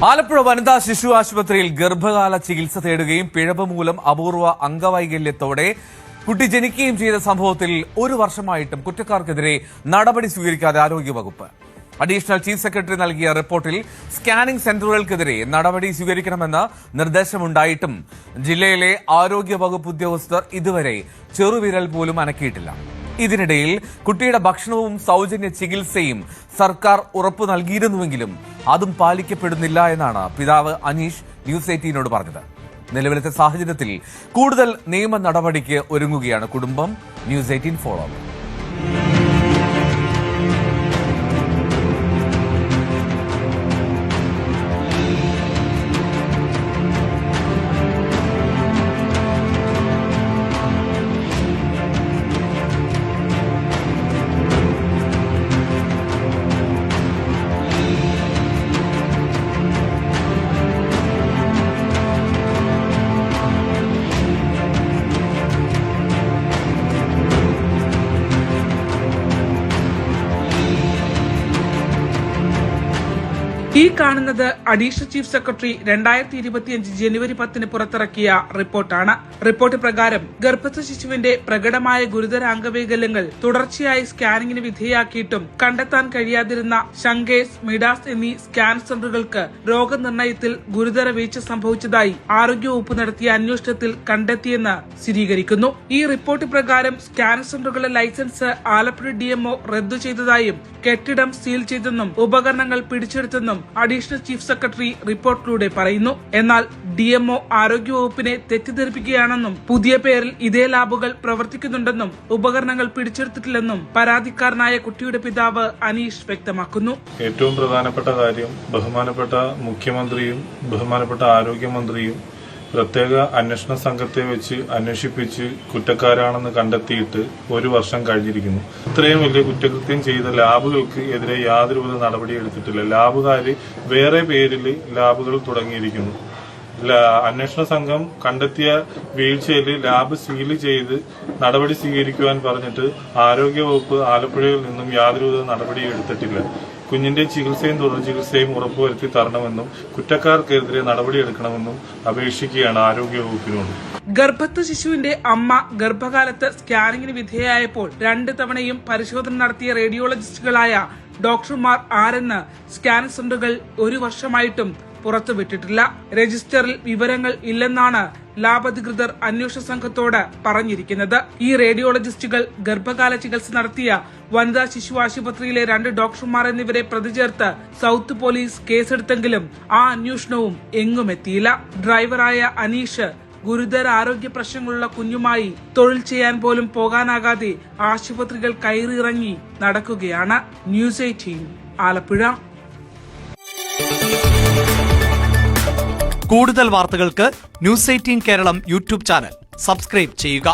ആലപ്പുഴ വനിതാ ശിശു ആശുപത്രിയിൽ ഗർഭകാല ചികിത്സ തേടുകയും പിഴവ് മൂലം അപൂർവ അംഗവൈകല്യത്തോടെ കുട്ടി ജനിക്കുകയും ചെയ്ത സംഭവത്തിൽ ഒരു വർഷമായിട്ടും കുറ്റക്കാർക്കെതിരെ നടപടി സ്വീകരിക്കാതെ ആരോഗ്യവകുപ്പ്. അഡീഷണൽ ചീഫ് സെക്രട്ടറി നൽകിയ റിപ്പോർട്ടിൽ സ്കാനിംഗ് സെന്ററുകൾക്കെതിരെ നടപടി സ്വീകരിക്കണമെന്ന് നിർദ്ദേശമുണ്ടായിട്ടും ജില്ലയിലെ ആരോഗ്യവകുപ്പ് ഉദ്യോഗസ്ഥർ ഇതുവരെ ചെറുവിരൽ പോലും അനക്കിയിട്ടില്ല. ഇതിനിടയിൽ കുട്ടിയുടെ ഭക്ഷണവും സൗജന്യ ചികിത്സയും സർക്കാർ ഉറപ്പു നൽകിയിരുന്നുവെങ്കിലും അതും പാലിക്കപ്പെടുന്നില്ല എന്നാണ് പിതാവ് അനീഷ് ന്യൂസ് 18നോട് പറഞ്ഞത്. നിലവിലത്തെ സാഹചര്യത്തിൽ കൂടുതൽ നിയമ നടപടിക്ക് ഒരുങ്ങുകയാണ് കുടുംബം. News 18 follow. ഈ കാണുന്നത് അഡീഷണൽ ചീഫ് സെക്രട്ടറി 2025 ജനുവരി 10 പുറത്തിറക്കിയ റിപ്പോർട്ടാണ്. റിപ്പോർട്ട് പ്രകാരം ഗർഭസ്ഥ ശിശുവിന്റെ പ്രകടമായ ഗുരുതര അംഗവൈകല്യങ്ങൾ തുടർച്ചയായി സ്കാനിങ്ങിന് വിധേയാക്കിയിട്ടും കണ്ടെത്താൻ കഴിയാതിരുന്ന ശങ്കേഴ്സ്, മിഡാസ് എന്നീ സ്കാൻ സെന്ററുകൾക്ക് രോഗനിർണയത്തിൽ ഗുരുതര വീഴ്ച സംഭവിച്ചതായി ആരോഗ്യവകുപ്പ് നടത്തിയ അന്വേഷണത്തിൽ കണ്ടെത്തിയെന്ന് സ്ഥിരീകരിക്കുന്നു. ഈ റിപ്പോർട്ട് പ്രകാരം സ്കാൻ സെന്ററുകളുടെ ലൈസൻസ് ആലപ്പുഴ DMO റദ്ദു ചെയ്തതായും കെട്ടിടം സീൽ ചെയ്തെന്നും ഉപകരണങ്ങൾ പിടിച്ചെടുത്തെന്നും അഡീഷണൽ ചീഫ് സെക്രട്ടറി റിപ്പോർട്ടിലൂടെ പറയുന്നു. എന്നാൽ DMO ആരോഗ്യവകുപ്പിനെ തെറ്റിദ്ധരിപ്പിക്കുകയാണെന്നും പുതിയ പേരിൽ ഇതേ ലാബുകൾ പ്രവർത്തിക്കുന്നുണ്ടെന്നും ഉപകരണങ്ങൾ പിടിച്ചെടുത്തിട്ടില്ലെന്നും പരാതിക്കാരനായ കുട്ടിയുടെ പിതാവ് അനീഷ് വ്യക്തമാക്കുന്നു. ഏറ്റവും പ്രധാനപ്പെട്ട കാര്യം, ബഹുമാനപ്പെട്ട മുഖ്യമന്ത്രിയും ബഹുമാനപ്പെട്ട ആരോഗ്യമന്ത്രിയും പ്രത്യേക അന്വേഷണ സംഘത്തെ വെച്ച് അന്വേഷിപ്പിച്ച് കുറ്റക്കാരാണെന്ന് കണ്ടെത്തിയിട്ട് ഒരു വർഷം കഴിഞ്ഞിരിക്കുന്നു. ഇത്രയും വലിയ കുറ്റകൃത്യം ചെയ്ത ലാബുകൾക്ക് എതിരെ യാതൊരുവിധ നടപടിയെടുത്തിട്ടില്ല. ലാബുകാര് വേറെ പേരിൽ ലാബുകൾ തുടങ്ങിയിരിക്കുന്നു. അന്വേഷണ സംഘം കണ്ടെത്തിയ വീഴ്ചയിൽ ലാബ് സീൽ ചെയ്ത് നടപടി സ്വീകരിക്കുവാൻ പറഞ്ഞിട്ട് ആരോഗ്യവകുപ്പ് ആലപ്പുഴയിൽ നിന്നും യാതൊരുവിധ നടപടിയും എടുത്തിട്ടില്ല. കുഞ്ഞിന്റെ ചികിത്സയും തുടർ ചികിത്സയും ഉറപ്പുവരുത്തി തരണമെന്നും കുറ്റക്കാർക്കെതിരെ നടപടിയെടുക്കണമെന്നും അപേക്ഷിക്കുകയാണ് ആരോഗ്യവകുപ്പിനോട്. ഗർഭസ്ഥ ശിശുവിന്റെ അമ്മ ഗർഭകാലത്ത് സ്കാനിങ്ങിന് വിധേയമായപ്പോൾ 2 തവണയും പരിശോധന നടത്തിയ റേഡിയോളജിസ്റ്റുകളായ ഡോക്ടർമാർ ആരെന്ന് സ്കാൻ സെന്ററുകൾ ഒരു വർഷമായിട്ടും പുറത്തുവിട്ടിട്ടില്ല. രജിസ്റ്ററിൽ വിവരങ്ങൾ ഇല്ലെന്നാണ് ലാബ് അധികൃതർ അന്വേഷണ സംഘത്തോട് പറഞ്ഞിരിക്കുന്നത്. ഈ റേഡിയോളജിസ്റ്റുകൾ ഗർഭകാല ചികിത്സ നടത്തിയ വനിതാ ശിശു ആശുപത്രിയിലെ 2 ഡോക്ടർമാർ എന്നിവരെ പ്രതി ചേർത്ത് സൌത്ത് പോലീസ് കേസെടുത്തെങ്കിലും ആ അന്വേഷണവും എങ്ങുമെത്തിയില്ല. ഡ്രൈവറായ അനീഷ് ഗുരുതര ആരോഗ്യ പ്രശ്നങ്ങളുള്ള കുഞ്ഞുമായി തൊഴിൽ ചെയ്യാൻ പോലും പോകാനാകാതെ ആശുപത്രികൾ കയറിയിറങ്ങി നടക്കുകയാണ്. ന്യൂസ് 18 ആലപ്പുഴ. കൂടുതൽ വാർത്തകൾക്ക് news 18 Keralam YouTube channel subscribe ചെയ്യുക.